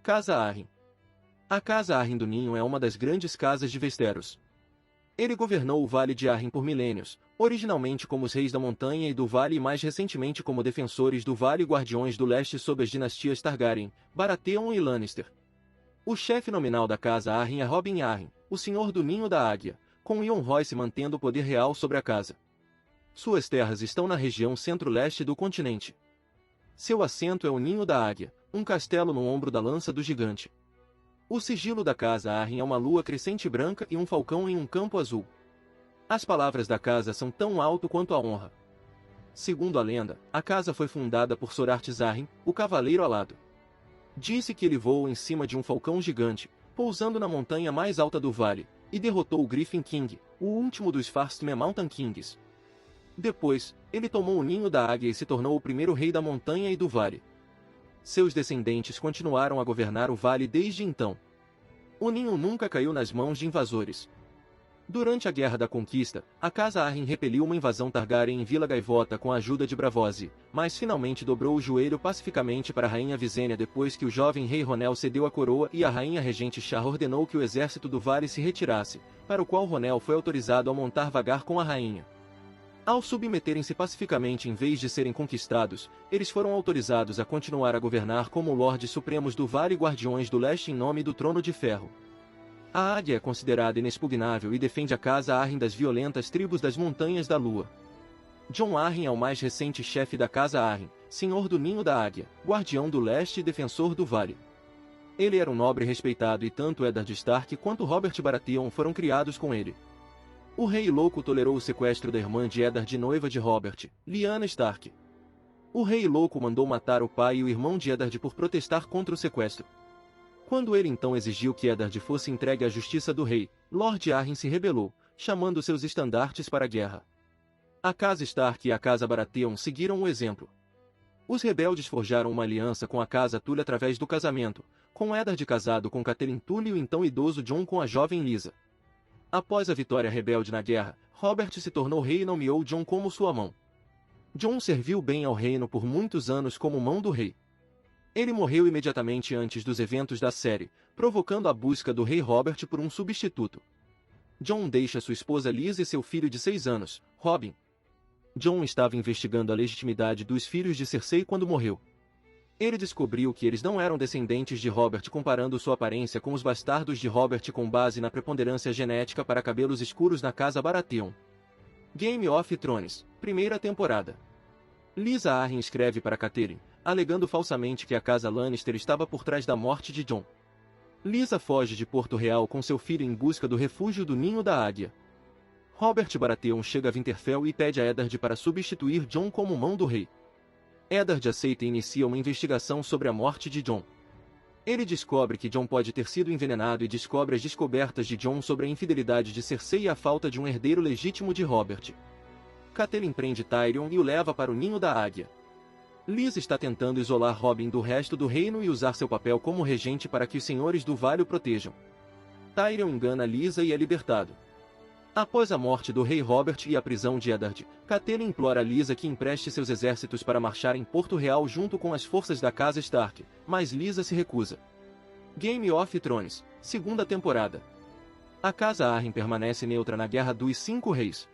Casa Arryn. A Casa Arryn do Ninho é uma das grandes casas de Westeros. Ele governou o Vale de Arryn por milênios, originalmente como os Reis da Montanha e do Vale e mais recentemente como defensores do Vale e Guardiões do Leste sob as dinastias Targaryen, Baratheon e Lannister. O chefe nominal da Casa Arryn é Robin Arryn, o Senhor do Ninho da Águia, com Euron Royce mantendo o poder real sobre a casa. Suas terras estão na região centro-leste do continente. Seu assento é o Ninho da Águia, um castelo no ombro da lança do gigante. O sigilo da Casa Arryn é uma lua crescente branca e um falcão em um campo azul. As palavras da casa são tão alto quanto a honra. Segundo a lenda, a casa foi fundada por Sor Artys Arryn, o Cavaleiro Alado. Disse que ele voou em cima de um falcão gigante, pousando na montanha mais alta do vale, e derrotou o Griffin King, o último dos Fastme Mountain Kings. Depois, ele tomou o Ninho da Águia e se tornou o primeiro rei da montanha e do vale. Seus descendentes continuaram a governar o vale desde então. O Ninho nunca caiu nas mãos de invasores. Durante a Guerra da Conquista, a Casa Arryn repeliu uma invasão Targaryen em Vila Gaivota com a ajuda de Braavosi, mas finalmente dobrou o joelho pacificamente para a Rainha Visenya depois que o jovem rei Ronel cedeu a coroa e a Rainha Regente Shah ordenou que o exército do Vale se retirasse, para o qual Ronel foi autorizado a montar vagar com a rainha. Ao submeterem-se pacificamente em vez de serem conquistados, eles foram autorizados a continuar a governar como Lordes Supremos do Vale e Guardiões do Leste em nome do Trono de Ferro. A águia é considerada inexpugnável e defende a Casa Arryn das violentas tribos das Montanhas da Lua. Jon Arryn é o mais recente chefe da Casa Arryn, Senhor do Ninho da Águia, Guardião do Leste e Defensor do Vale. Ele era um nobre respeitado e tanto Eddard Stark quanto Robert Baratheon foram criados com ele. O Rei Louco tolerou o sequestro da irmã de Eddard e noiva de Robert, Lyanna Stark. O Rei Louco mandou matar o pai e o irmão de Eddard por protestar contra o sequestro. Quando ele então exigiu que Eddard fosse entregue à justiça do rei, Lord Arryn se rebelou, chamando seus estandartes para a guerra. A Casa Stark e a Casa Baratheon seguiram o exemplo. Os rebeldes forjaram uma aliança com a Casa Tully através do casamento, com Eddard casado com Catelyn Tully e o então idoso Jon com a jovem Lysa. Após a vitória rebelde na guerra, Robert se tornou rei e nomeou Jon como sua mão. Jon serviu bem ao reino por muitos anos como mão do rei. Ele morreu imediatamente antes dos eventos da série, provocando a busca do rei Robert por um substituto. Jon deixa sua esposa Lysa e seu filho de 6 anos, Robin. Jon estava investigando a legitimidade dos filhos de Cersei quando morreu. Ele descobriu que eles não eram descendentes de Robert comparando sua aparência com os bastardos de Robert com base na preponderância genética para cabelos escuros na Casa Baratheon. Game of Thrones, primeira temporada. Lysa Arryn escreve para Catelyn, alegando falsamente que a Casa Lannister estava por trás da morte de Jon. Lysa foge de Porto Real com seu filho em busca do refúgio do Ninho da Águia. Robert Baratheon chega a Winterfell e pede a Eddard para substituir Jon como mão do rei. Eddard aceita e inicia uma investigação sobre a morte de Jon. Ele descobre que Jon pode ter sido envenenado e descobre as descobertas de Jon sobre a infidelidade de Cersei e a falta de um herdeiro legítimo de Robert. Catelyn prende Tyrion e o leva para o Ninho da Águia. Lysa está tentando isolar Robin do resto do reino e usar seu papel como regente para que os senhores do Vale o protejam. Tyrion engana Lysa e é libertado. Após a morte do rei Robert e a prisão de Eddard, Catelyn implora a Lysa que empreste seus exércitos para marchar em Porto Real junto com as forças da Casa Stark, mas Lysa se recusa. Game of Thrones, segunda temporada. A Casa Arryn permanece neutra na Guerra dos 5 Reis.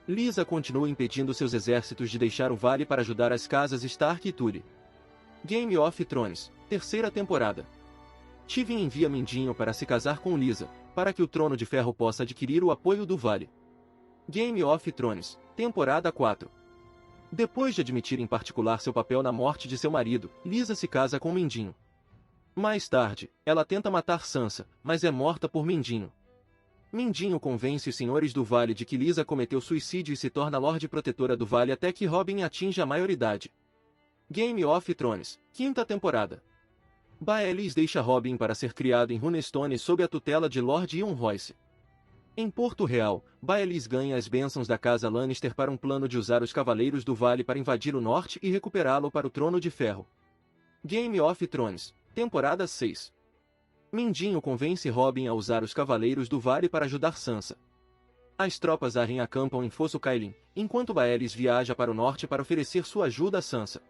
Lysa continua impedindo seus exércitos de deixar o vale para ajudar as casas Stark e Tully. Game of Thrones, terceira temporada. Tywin envia Mindinho para se casar com Lysa, para que o Trono de Ferro possa adquirir o apoio do Vale. Game of Thrones, temporada 4. Depois de admitir em particular seu papel na morte de seu marido, Lysa se casa com Mindinho. Mais tarde, ela tenta matar Sansa, mas é morta por Mindinho. Mindinho convence os senhores do Vale de que Lysa cometeu suicídio e se torna Lorde Protetora do Vale até que Robin atinja a maioridade. Game of Thrones, quinta temporada. Baelys deixa Robin para ser criado em Runestone sob a tutela de Lord Euron Royce. Em Porto Real, Baelys ganha as bênçãos da Casa Lannister para um plano de usar os Cavaleiros do Vale para invadir o norte e recuperá-lo para o Trono de Ferro. Game of Thrones, temporada 6. Mindinho convence Robin a usar os Cavaleiros do Vale para ajudar Sansa. As tropas Arryn acampam em Fosso Cailin, enquanto Baelys viaja para o norte para oferecer sua ajuda a Sansa.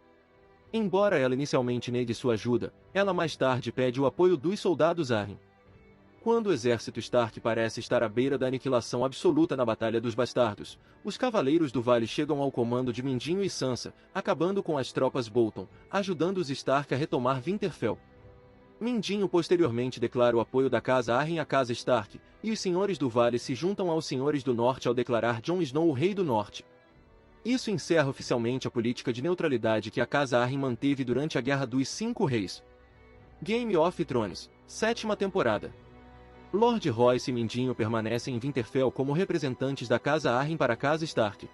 Embora ela inicialmente negue sua ajuda, ela mais tarde pede o apoio dos soldados Arryn. Quando o exército Stark parece estar à beira da aniquilação absoluta na Batalha dos Bastardos, os Cavaleiros do Vale chegam ao comando de Mindinho e Sansa, acabando com as tropas Bolton, ajudando os Stark a retomar Winterfell. Mindinho posteriormente declara o apoio da Casa Arryn à Casa Stark, e os Senhores do Vale se juntam aos Senhores do Norte ao declarar Jon Snow o Rei do Norte. Isso encerra oficialmente a política de neutralidade que a Casa Arryn manteve durante a Guerra dos Cinco Reis. Game of Thrones, 7ª temporada. Lord Royce e Mindinho permanecem em Winterfell como representantes da Casa Arryn para a Casa Stark.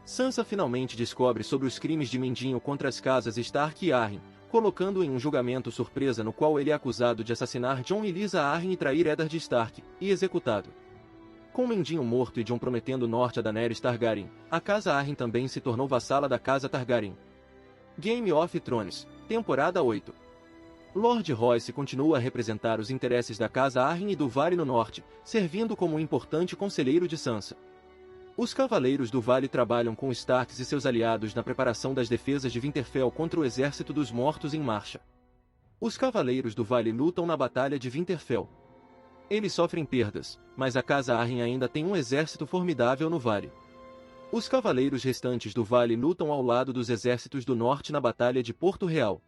Sansa finalmente descobre sobre os crimes de Mindinho contra as casas Stark e Arryn, colocando-o em um julgamento surpresa no qual ele é acusado de assassinar Jon e Lysa Arryn e trair Eddard Stark, e executado. Com Mindinho morto e Jon prometendo o norte a Daenerys Targaryen, a Casa Arryn também se tornou vassala da Casa Targaryen. Game of Thrones, temporada 8. Lord Royce continua a representar os interesses da Casa Arryn e do Vale no norte, servindo como um importante conselheiro de Sansa. Os Cavaleiros do Vale trabalham com Starks e seus aliados na preparação das defesas de Winterfell contra o exército dos mortos em marcha. Os Cavaleiros do Vale lutam na Batalha de Winterfell. Eles sofrem perdas, mas a Casa Arryn ainda tem um exército formidável no Vale. Os Cavaleiros restantes do Vale lutam ao lado dos exércitos do Norte na Batalha de Porto Real.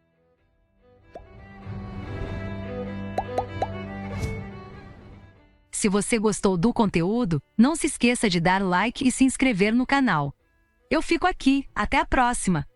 Se você gostou do conteúdo, não se esqueça de dar like e se inscrever no canal. Eu fico aqui, até a próxima!